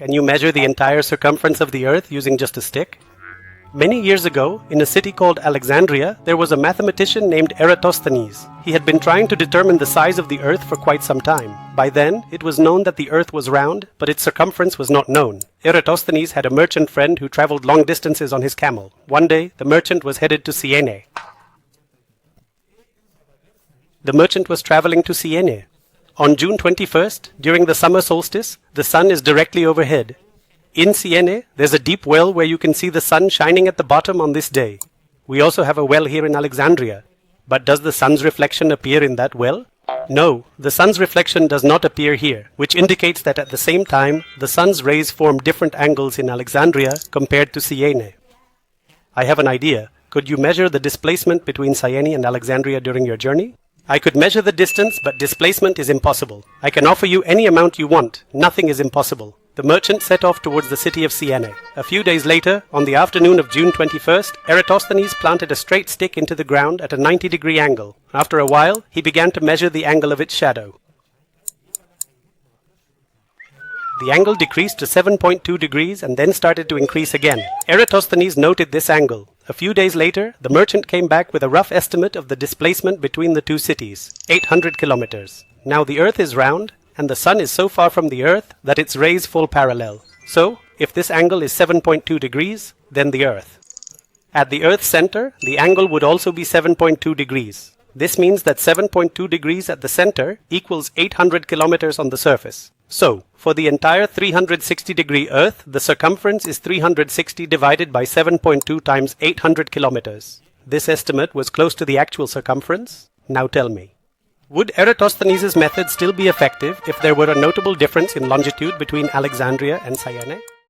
Can you measure the entire circumference of the Earth using just a stick? Many years ago, in a city called Alexandria, there was a mathematician named Eratosthenes. He had been trying to determine the size of the Earth for quite some time. By then, it was known that the Earth was round, but its circumference was not known. Eratosthenes had a merchant friend who traveled long distances on his camel. One day, the merchant was headed to Siene. On June 21st, during the summer solstice, the sun is directly overhead. In Siene, there's a deep well where you can see the sun shining at the bottom on this day. We also have a well here in Alexandria. But does the sun's reflection appear in that well? No, the sun's reflection does not appear here, which indicates that at the same time, the sun's rays form different angles in Alexandria compared to Siene. I have an idea. Could you measure the displacement between Siene and Alexandria during your journey? I could measure the distance, but displacement is impossible. I can offer you any amount you want. Nothing is impossible. The merchant set off towards the city of Siene. A few days later, on the afternoon of June 21st, Eratosthenes planted a straight stick into the ground at a 90-degree angle. After a while, he began to measure the angle of its shadow. The angle decreased to 7.2 degrees and then started to increase again. Eratosthenes noted this angle. A few days later, the merchant came back with a rough estimate of the displacement between the two cities, 800 kilometers. Now the Earth is round, and the sun is so far from the Earth that its rays fall parallel. So, if this angle is 7.2 degrees, then the Earth. At the Earth's center, the angle would also be 7.2 degrees. This means that 7.2 degrees at the center equals 800 kilometers on the surface. So, for the entire 360-degree Earth, the circumference is 360 divided by 7.2 times 800 kilometers. This estimate was close to the actual circumference. Now tell me, would Eratosthenes' method still be effective if there were a notable difference in longitude between Alexandria and Siene?